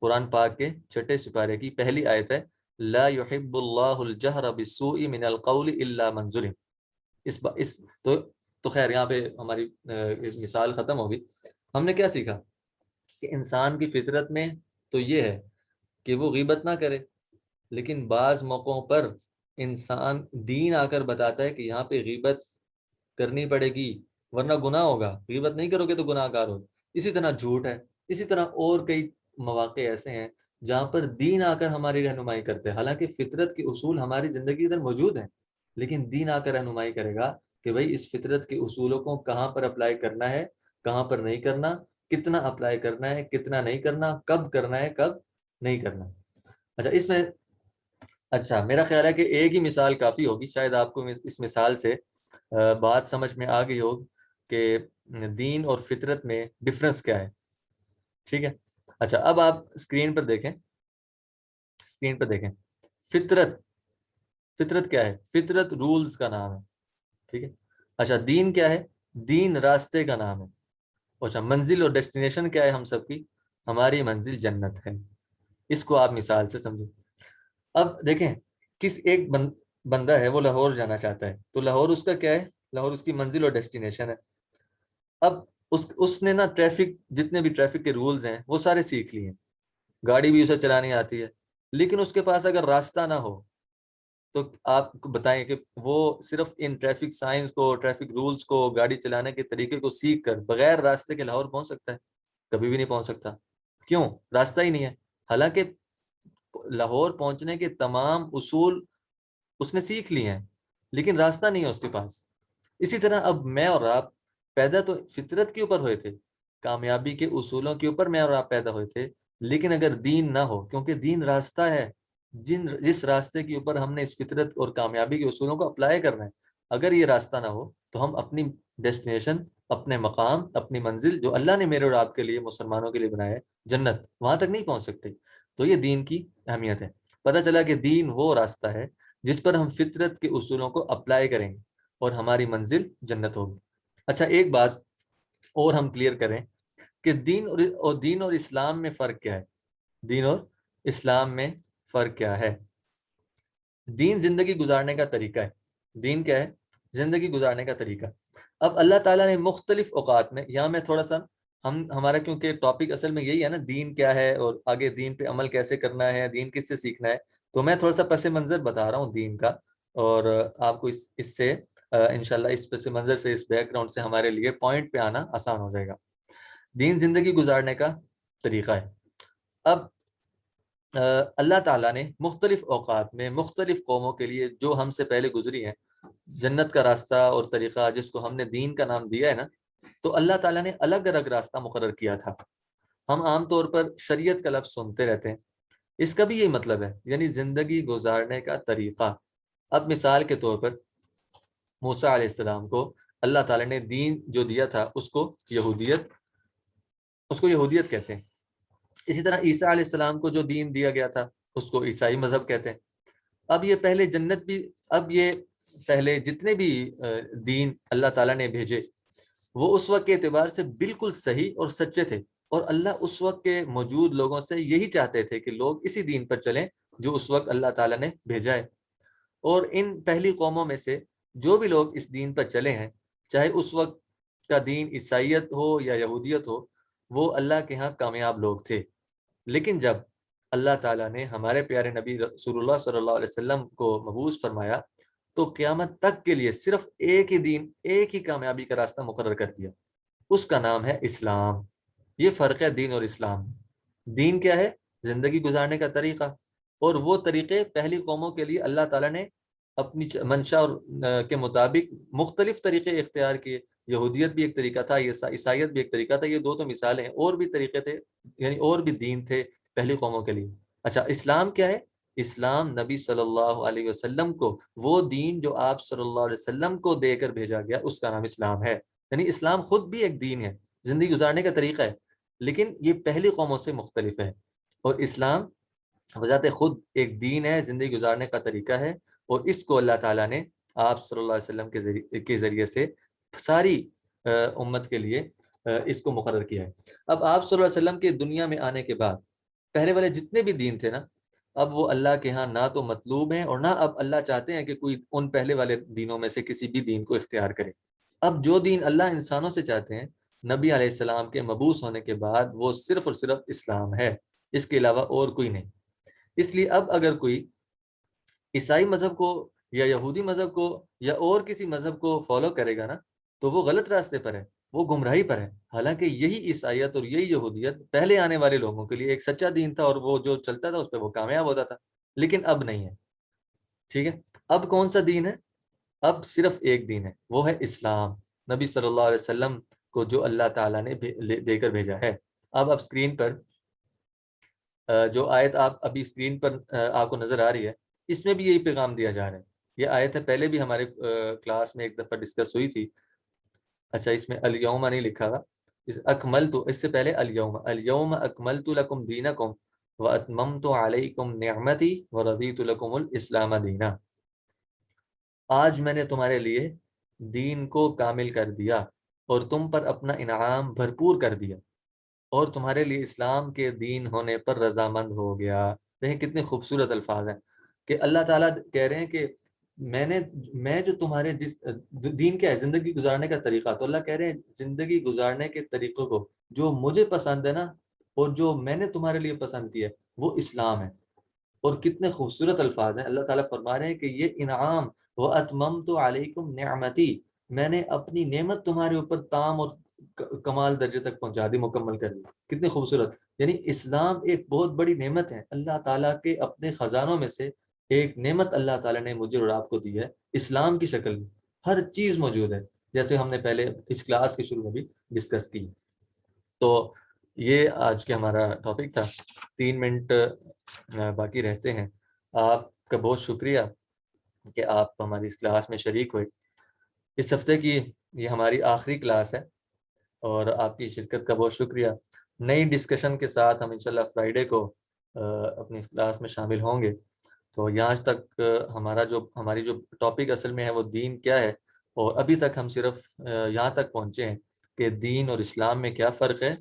قرآن پاک کے 6 سپارے کی پہلی آیت ہے، لا يحب اللہ الجہر بالسوء من القول الا من ظلم. تو خیر یہاں پہ ہماری مثال ختم ہوگی. ہم نے کیا سیکھا کہ انسان کی فطرت میں تو یہ ہے کہ وہ غیبت نہ کرے، لیکن بعض موقعوں پر انسان دین آ کر بتاتا ہے کہ یہاں پہ غیبت کرنی پڑے گی ورنہ گناہ ہوگا، غیبت نہیں کرو گے تو گناہ گار ہو. اسی طرح جھوٹ ہے، اسی طرح اور کئی مواقع ایسے ہیں جہاں پر دین آ کر ہماری رہنمائی کرتے ہیں. حالانکہ فطرت کے اصول ہماری زندگی ادھر موجود ہیں، لیکن دین آ کر رہنمائی کرے گا کہ بھائی اس فطرت کے اصولوں کو کہاں پر اپلائی کرنا ہے، کہاں پر نہیں کرنا، کتنا اپلائی کرنا ہے، کتنا نہیں کرنا، کب کرنا ہے، کب نہیں کرنا. اچھا میرا خیال ہے کہ ایک ہی مثال کافی ہوگی، شاید آپ کو اس مثال سے بات سمجھ میں آ گئی ہوگی کہ دین اور فطرت میں ڈفرنس کیا ہے. ٹھیک ہے. اچھا اب آپ اسکرین پر دیکھیں. فطرت کیا ہے؟ فطرت رولز کا نام ہے. ٹھیک ہے. اچھا دین کیا ہے؟ دین راستے کا نام ہے. اچھا منزل اور ڈیسٹینیشن کیا ہے ہم سب کی؟ ہماری منزل جنت ہے. اس کو آپ مثال سے سمجھیں. اب دیکھیں ایک بندہ ہے، وہ لاہور جانا چاہتا ہے، تو لاہور اس کا کیا ہے؟ لاہور اس کی منزل اور ڈیسٹینیشن ہے. اب اس نے نا جتنے بھی ٹریفک کے رولز ہیں وہ سارے سیکھ لیے ہیں، گاڑی بھی اسے چلانی آتی ہے، لیکن اس کے پاس اگر راستہ نہ ہو تو آپ کو بتائیں کہ وہ صرف ان ٹریفک سائنس کو، ٹریفک رولز کو، گاڑی چلانے کے طریقے کو سیکھ کر بغیر راستے کے لاہور پہنچ سکتا ہے؟ کبھی بھی نہیں پہنچ سکتا. کیوں؟ راستہ ہی نہیں ہے. حالانکہ لاہور پہنچنے کے تمام اصول اس نے سیکھ لیے ہیں، لیکن راستہ نہیں ہے اس کے پاس. اسی طرح اب میں اور آپ پیدا تو فطرت کے اوپر ہوئے تھے، کامیابی کے اصولوں کے اوپر میں اور آپ پیدا ہوئے تھے، لیکن اگر دین نہ ہو، کیونکہ دین راستہ ہے جس راستے کے اوپر ہم نے اس فطرت اور کامیابی کے اصولوں کو اپلائی کرنا ہے، اگر یہ راستہ نہ ہو تو ہم اپنی ڈیسٹینیشن، اپنے مقام، اپنی منزل جو اللہ نے میرے اور آپ کے لیے، مسلمانوں کے لیے بنایا ہے، جنت، وہاں تک نہیں پہنچ سکتے۔ تو یہ دین کی اہمیت ہے۔ پتہ چلا کہ دین وہ راستہ ہے جس پر ہم فطرت کے اصولوں کو اپلائی کریں گے اور ہماری منزل جنت ہوگی۔ اچھا، ایک بات اور ہم کلیئر کریں کہ دین اور اسلام میں فرق کیا ہے۔ دین اور اسلام میں فرق کیا ہے؟ دین زندگی گزارنے کا طریقہ ہے۔ دین کیا ہے؟ زندگی گزارنے کا طریقہ۔ اب اللہ تعالیٰ نے مختلف اوقات میں، یہاں میں تھوڑا سا ہمارا کیونکہ ٹاپک اصل میں یہی ہے نا، دین کیا ہے اور آگے دین پہ عمل کیسے کرنا ہے، دین کس سے سیکھنا ہے، تو میں تھوڑا سا پس منظر بتا رہا ہوں دین کا، اور آپ کو اس سے انشاءاللہ اس پس منظر سے، اس بیک گراؤنڈ سے ہمارے لیے پوائنٹ پہ آنا آسان ہو جائے گا۔ دین زندگی گزارنے کا طریقہ ہے۔ اب اللہ تعالیٰ نے مختلف اوقات میں مختلف قوموں کے لیے، جو ہم سے پہلے گزری ہیں، جنت کا راستہ اور طریقہ جس کو ہم نے دین کا نام دیا ہے نا، تو اللہ تعالیٰ نے الگ الگ راستہ مقرر کیا تھا۔ ہم عام طور پر شریعت کا لفظ سنتے رہتے ہیں، اس کا بھی یہی مطلب ہے، یعنی زندگی گزارنے کا طریقہ۔ اب مثال کے طور پر موسیٰ علیہ السلام کو اللہ تعالیٰ نے دین جو دیا تھا اس کو یہودیت کہتے ہیں۔ اسی طرح عیسیٰ علیہ السلام کو جو دین دیا گیا تھا اس کو عیسائی مذہب کہتے ہیں۔ اب یہ پہلے جتنے بھی دین اللہ تعالیٰ نے بھیجے وہ اس وقت کے اعتبار سے بالکل صحیح اور سچے تھے، اور اللہ اس وقت کے موجود لوگوں سے یہی چاہتے تھے کہ لوگ اسی دین پر چلیں جو اس وقت اللہ تعالیٰ نے بھیجا ہے۔ اور ان پہلی قوموں میں سے جو بھی لوگ اس دین پر چلے ہیں، چاہے اس وقت کا دین عیسائیت ہو یا یہودیت ہو، وہ اللہ کے ہاں کامیاب لوگ تھے۔ لیکن جب اللہ تعالیٰ نے ہمارے پیارے نبی رسول اللہ صلی اللہ علیہ وسلم کو مبعوث فرمایا تو قیامت تک کے لیے صرف ایک ہی دین، ایک ہی کامیابی کا راستہ مقرر کر دیا، اس کا نام ہے اسلام۔ یہ فرق ہے دین اور اسلام۔ دین کیا ہے؟ زندگی گزارنے کا طریقہ، اور وہ طریقے پہلی قوموں کے لیے اللہ تعالیٰ نے اپنی منشا کے مطابق مختلف طریقے اختیار کیے۔ یہودیت بھی ایک طریقہ تھا، عیسائیت بھی ایک طریقہ تھا، یہ دو تو مثالیں ہیں، اور بھی طریقے تھے، یعنی اور بھی دین تھے پہلی قوموں کے لیے۔ اچھا، اسلام کیا ہے؟ اسلام نبی صلی اللہ علیہ وسلم کو وہ دین جو آپ صلی اللہ علیہ وسلم کو دے کر بھیجا گیا، اس کا نام اسلام ہے۔ یعنی اسلام خود بھی ایک دین ہے، زندگی گزارنے کا طریقہ ہے، لیکن یہ پہلی قوموں سے مختلف ہے۔ اور اسلام بذات خود ایک دین ہے، زندگی گزارنے کا طریقہ ہے، اور اس کو اللہ تعالیٰ نے آپ صلی اللہ علیہ وسلم کے ذریعے سے ساری امت کے لیے اس کو مقرر کیا ہے۔ اب آپ صلی اللہ علیہ وسلم کے دنیا میں آنے کے بعد پہلے والے جتنے بھی دین تھے نا، اب وہ اللہ کے ہاں نہ تو مطلوب ہیں، اور نہ اب اللہ چاہتے ہیں کہ کوئی ان پہلے والے دینوں میں سے کسی بھی دین کو اختیار کرے۔ اب جو دین اللہ انسانوں سے چاہتے ہیں نبی علیہ السلام کے مبعوث ہونے کے بعد، وہ صرف اور صرف اسلام ہے، اس کے علاوہ اور کوئی نہیں۔ اس لیے اب اگر کوئی عیسائی مذہب کو یا یہودی مذہب کو یا اور کسی مذہب کو فالو کرے گا نا، تو وہ غلط راستے پر ہے، وہ گمراہی پر ہے۔ حالانکہ یہی عیسائیت اور یہی یہودیت پہلے آنے والے لوگوں کے لیے ایک سچا دین تھا، اور وہ جو چلتا تھا اس پہ وہ کامیاب ہوتا تھا، لیکن اب نہیں ہے۔ ٹھیک ہے، اب کون سا دین ہے؟ اب صرف ایک دین ہے، وہ ہے اسلام، نبی صلی اللہ علیہ وسلم کو جو اللہ تعالیٰ نے دے کر بھیجا ہے۔ اب اسکرین پر جو آیت آپ ابھی اسکرین پر آپ کو نظر آ رہی ہے، اس میں بھی یہی پیغام دیا جا رہا ہے۔ یہ آیت ہے، پہلے بھی ہمارے کلاس میں ایک دفعہ ڈسکس ہوئی تھی۔ اچھا، اس میں الیوم نہیں لکھا ہوا، اس سے پہلے الیوم اکملت لکم دینکم واتممت علیکم نعمتی ورضیت لکم الاسلام دینا۔ آج میں نے تمہارے لیے دین کو کامل کر دیا اور تم پر اپنا انعام بھرپور کر دیا، اور تمہارے لیے اسلام کے دین ہونے پر رضامند ہو گیا۔ دیکھیں کتنے خوبصورت الفاظ ہیں کہ اللہ تعالیٰ کہہ رہے ہیں کہ میں جو تمہارے دین کیا ہے؟ زندگی گزارنے کا طریقہ۔ تو اللہ کہہ رہے ہیں زندگی گزارنے کے طریقوں کو جو مجھے پسند ہے نا، اور جو میں نے تمہارے لیے پسند کیا ہے، وہ اسلام ہے۔ اور کتنے خوبصورت الفاظ ہیں، اللہ تعالیٰ فرما رہے ہیں کہ یہ انعام وَأَتْمَمْتُ عَلَيْكُمْ نِعْمَتِي، میں نے اپنی نعمت تمہارے اوپر تام اور کمال درجے تک پہنچا دی، مکمل کر دی۔ کتنی خوبصورت، یعنی اسلام ایک بہت بڑی نعمت ہے، اللہ تعالیٰ کے اپنے خزانوں میں سے ایک نعمت اللہ تعالیٰ نے مجھے اور آپ کو دی ہے، اسلام کی شکل میں ہر چیز موجود ہے، جیسے ہم نے پہلے اس کلاس کے شروع میں بھی ڈسکس کی۔ تو یہ آج کے ہمارا ٹاپک تھا. 3 منٹ باقی رہتے ہیں. آپ کا بہت شکریہ کہ آپ ہماری اس کلاس میں شریک ہوئے. اس ہفتے کی یہ ہماری آخری کلاس ہے اور آپ کی شرکت کا بہت شکریہ. نئی ڈسکشن کے ساتھ ہم انشاءاللہ فرائیڈے کو اپنی اس کلاس میں شامل ہوں گے. تو یہاں تک ہماری جو ٹاپک اصل میں ہے وہ دین کیا ہے، اور ابھی تک ہم صرف یہاں تک پہنچے ہیں کہ دین اور اسلام میں کیا فرق ہے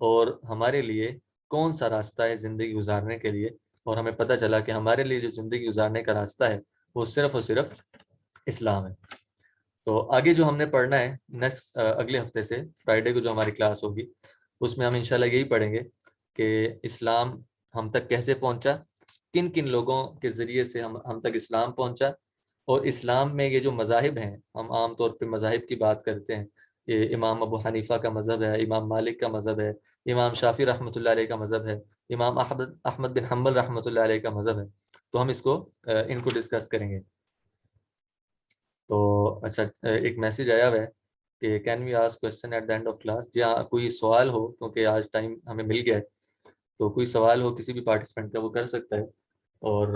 اور ہمارے لیے کون سا راستہ ہے زندگی گزارنے کے لیے. اور ہمیں پتہ چلا کہ ہمارے لیے جو زندگی گزارنے کا راستہ ہے وہ صرف اور صرف اسلام ہے. تو آگے جو ہم نے پڑھنا ہے نیکسٹ اگلے ہفتے سے فرائیڈے کو جو ہماری کلاس ہوگی اس میں ہم انشاءاللہ یہی پڑھیں گے کہ اسلام ہم تک کیسے پہنچا، کن کن لوگوں کے ذریعے سے ہم تک اسلام پہنچا، اور اسلام میں یہ جو مذاہب ہیں، ہم عام طور پہ مذاہب کی بات کرتے ہیں. یہ امام ابو حنیفہ کا مذہب ہے، امام مالک کا مذہب ہے، امام شافعی رحمۃ اللہ علیہ کا مذہب ہے، امام احمد بن حنبل رحمۃ اللہ علیہ کا مذہب ہے. تو ہم اس کو ان کو ڈسکس کریں گے. تو اچھا، ایک میسیج آیا ہوا ہے کہ can we ask question at the end of class. جی ہاں، کوئی سوال ہو، کیونکہ آج ٹائم ہمیں مل گیا ہے، تو کوئی سوال ہو کسی بھی پارٹیسپینٹ کا وہ کر سکتا ہے. اور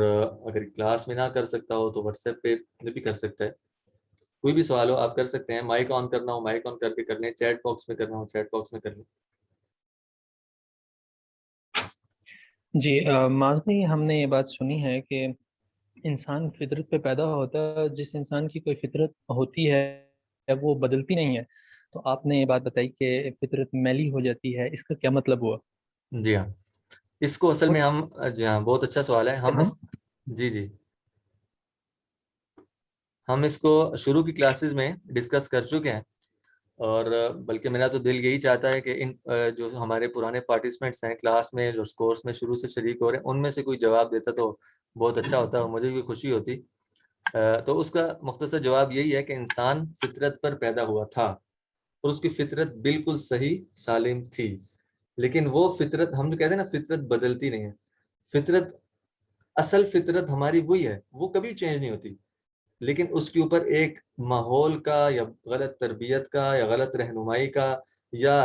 اگر کلاس میں نہ کر سکتا ہو تو واٹس ایپ پہ بھی کر سکتا ہے. کوئی بھی سوال ہو آپ کر سکتے ہیں. مائک آن کرنا ہو مائک آن کر کے کر لیں، چیٹ باکس میں کرنا ہو چیٹ باکس میں کر لیں. جی معاذ بھائی، ہم نے یہ بات سنی ہے کہ انسان فطرت پہ پیدا ہوتا ہے، جس انسان کی کوئی فطرت ہوتی ہے وہ بدلتی نہیں ہے. تو آپ نے یہ بات بتائی کہ فطرت میلی ہو جاتی ہے، اس کا کیا مطلب ہوا؟ جی ہاں، اس کو اصل میں ہم جی ہاں بہت اچھا سوال ہے. جی ہم اس کو شروع کی کلاسز میں ڈسکس کر چکے ہیں، اور بلکہ میرا تو دل یہی چاہتا ہے کہ ان جو ہمارے پرانے پارٹیسپینٹس ہیں کلاس میں جو کورس میں شروع سے شریک ہو رہے ہیں ان میں سے کوئی جواب دیتا تو بہت اچھا ہوتا اور مجھے بھی خوشی ہوتی. تو اس کا مختصر جواب یہی ہے کہ انسان فطرت پر پیدا ہوا تھا اور اس کی فطرت بالکل صحیح سالم تھی. لیکن وہ فطرت، ہم جو کہتے ہیں نا فطرت بدلتی نہیں ہے، فطرت اصل فطرت ہماری وہی ہے، وہ کبھی چینج نہیں ہوتی. لیکن اس کے اوپر ایک ماحول کا یا غلط تربیت کا یا غلط رہنمائی کا یا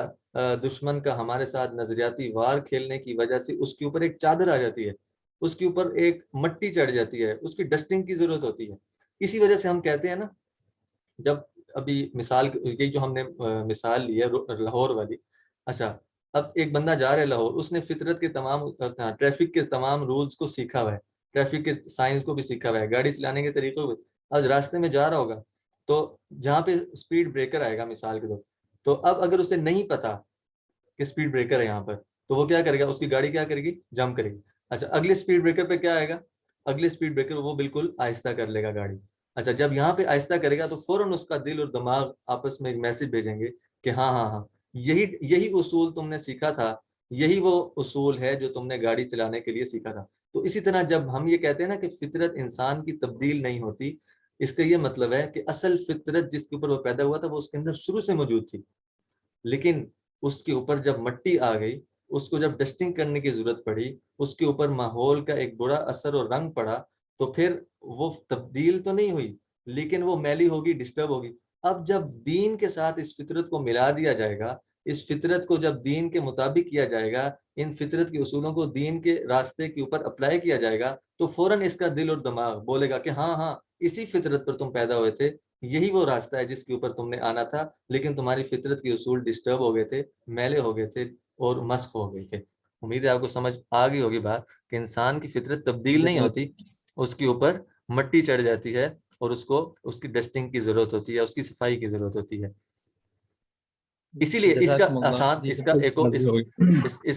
دشمن کا ہمارے ساتھ نظریاتی وار کھیلنے کی وجہ سے اس کے اوپر ایک چادر آ جاتی ہے، اس کے اوپر ایک مٹی چڑھ جاتی ہے، اس کی ڈسٹنگ کی ضرورت ہوتی ہے. اسی وجہ سے ہم کہتے ہیں نا، جب ابھی مثال یہ جو ہم نے مثال لی ہے لاہور والی، اچھا اب ایک بندہ جا رہا ہے لاہور، اس نے فطرت کے تمام ٹریفک کے تمام رولز کو سیکھا ہوا ہے، ٹریفک کے سائنس کو بھی سیکھا ہوا ہے، گاڑی چلانے کے طریقوں کو. آج راستے میں جا رہا ہوگا تو جہاں پہ اسپیڈ بریکر آئے گا مثال کے طور، تو اب اگر اسے نہیں پتا کہ اسپیڈ بریکر ہے یہاں پر، تو وہ کیا کرے گا؟ اس کی گاڑی کیا کرے گی؟ جمپ کرے گی. اچھا اگلے اسپیڈ بریکر پہ کیا آئے گا؟ اگلے اسپیڈ بریکر وہ بالکل آہستہ کر لے گا گاڑی. اچھا جب یہاں پہ آہستہ کرے گا تو فوراً اس کا دل اور دماغ آپس میں ایک میسج بھیجیں گے کہ ہاں ہاں ہاں یہی اصول تم نے سیکھا تھا، یہی وہ اصول ہے جو تم نے گاڑی چلانے کے لیے سیکھا تھا. تو اسی طرح جب ہم یہ کہتے ہیں نا کہ فطرت انسان کی تبدیل نہیں ہوتی، اس کا یہ مطلب ہے کہ اصل فطرت جس کے اوپر وہ پیدا ہوا تھا وہ اس کے اندر شروع سے موجود تھی، لیکن اس کے اوپر جب مٹی آ گئی، اس کو جب ڈسٹنگ کرنے کی ضرورت پڑی، اس کے اوپر ماحول کا ایک برا اثر اور رنگ پڑا، تو پھر وہ تبدیل تو نہیں ہوئی لیکن وہ میلی ہوگی، ڈسٹرب ہوگی. اب جب دین کے ساتھ اس فطرت کو ملا دیا جائے گا، اس فطرت کو جب دین کے مطابق کیا جائے گا، ان فطرت کے اصولوں کو دین کے راستے کے اوپر اپلائی کیا جائے گا، تو فوراً اس کا دل اور دماغ بولے گا کہ ہاں ہاں اسی فطرت پر تم پیدا ہوئے تھے، یہی وہ راستہ ہے جس کے اوپر تم نے آنا تھا، لیکن تمہاری فطرت کے اصول ڈسٹرب ہو گئے تھے، میلے ہو گئے تھے اور مسخ ہو گئے تھے. امید ہے آپ کو سمجھ آ گئی ہوگی بات کہ انسان کی فطرت تبدیل نہیں ہوتی، اس کے اوپر مٹی چڑھ جاتی ہے اور اس کو اس کی ڈسٹنگ کی ضرورت ہوتی ہے، اس کی صفائی کی ضرورت ہوتی ہے. اسی لیے اس کا آسان اس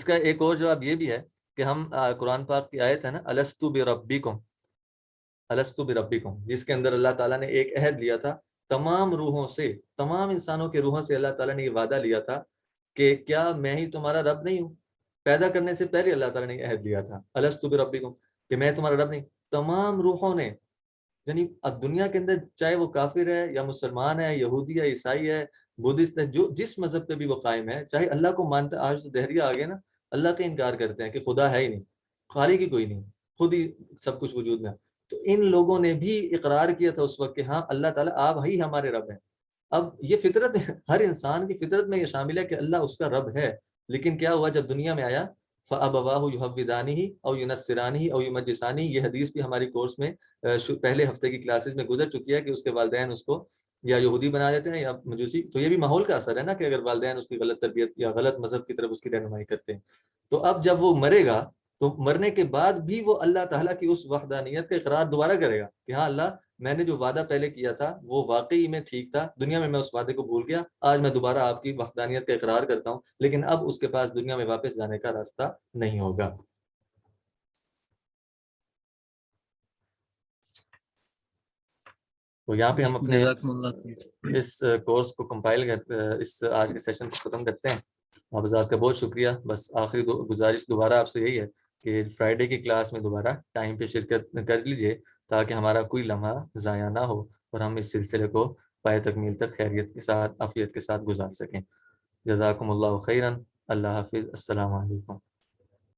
کا ایک اور جواب یہ بھی ہے کہ ہم قرآن پاک کی آیت ہے نا الستو بربکم، الستو بربکم، جس کے اندر اللہ تعالیٰ نے ایک عہد لیا تھا تمام روحوں سے، تمام انسانوں کے روحوں سے. اللہ تعالیٰ نے یہ وعدہ لیا تھا کہ کیا میں ہی تمہارا رب نہیں ہوں؟ پیدا کرنے سے پہلے اللہ تعالیٰ نے یہ عہد لیا تھا الستو بربکم کہ میں تمہارا رب نہیں. تمام روحوں نے، یعنی اب دنیا کے اندر چاہے وہ کافر ہے یا مسلمان ہے، یہودی ہے، عیسائی ہے، بدھسٹ ہے، جو جس مذہب پہ بھی وہ قائم ہے، چاہے اللہ کو مانتا. آج تو دہریہ آ گیا نا، اللہ کا انکار کرتے ہیں کہ خدا ہے ہی نہیں، خالق ہی کوئی نہیں، خود ہی سب کچھ وجود میں. تو ان لوگوں نے بھی اقرار کیا تھا اس وقت کہ ہاں اللہ تعالیٰ آپ ہی ہمارے رب ہیں. اب یہ فطرت ہر انسان کی فطرت میں یہ شامل ہے کہ اللہ اس کا رب ہے، لیکن کیا ہوا جب دنیا میں آیا فَأَبَوَاهُ يُهَوِّدَانِهِ أَوْ يُنَصِّرَانِهِ أَوْ يُمَجِّسَانِهِ. یہ حدیث بھی ہماری کورس میں پہلے ہفتے کی کلاسز میں گزر چکی ہے کہ اس کے والدین اس کو یا یہودی بنا دیتے ہیں یا مجوسی. تو یہ بھی ماحول کا اثر ہے نا کہ اگر والدین اس کی غلط تربیت یا غلط مذہب کی طرف اس کی رہنمائی کرتے ہیں. تو اب جب وہ مرے گا تو مرنے کے بعد بھی وہ اللہ تعالیٰ کی اس وحدانیت کا اقرار دوبارہ کرے گا کہ ہاں اللہ میں نے جو وعدہ پہلے کیا تھا وہ واقعی میں ٹھیک تھا, دنیا میں اس وعدے کو بھول گیا, آج میں دوبارہ آپ کی وحدانیت کا اقرار کرتا ہوں, لیکن اب اس کے پاس دنیا میں واپس جانے کا راستہ نہیں ہوگا. تو یہاں پہ ہم اپنے اس کورس کو کمپائل اس آج کے سیشن کو ختم کرتے ہیں. آپ حضرات کا بہت شکریہ. بس آخری گزارش دوبارہ آپ سے یہی ہے کہ فرائیڈے کی کلاس میں دوبارہ ٹائم پہ شرکت کر لیجئے تاکہ ہمارا کوئی لمحہ ضائع نہ ہو اور ہم اس سلسلے کو پائے تکمیل تک خیریت کے ساتھ عافیت کے ساتھ گزار سکیں. جزاکم اللہ خیرا. اللہ حافظ. السلام علیکم.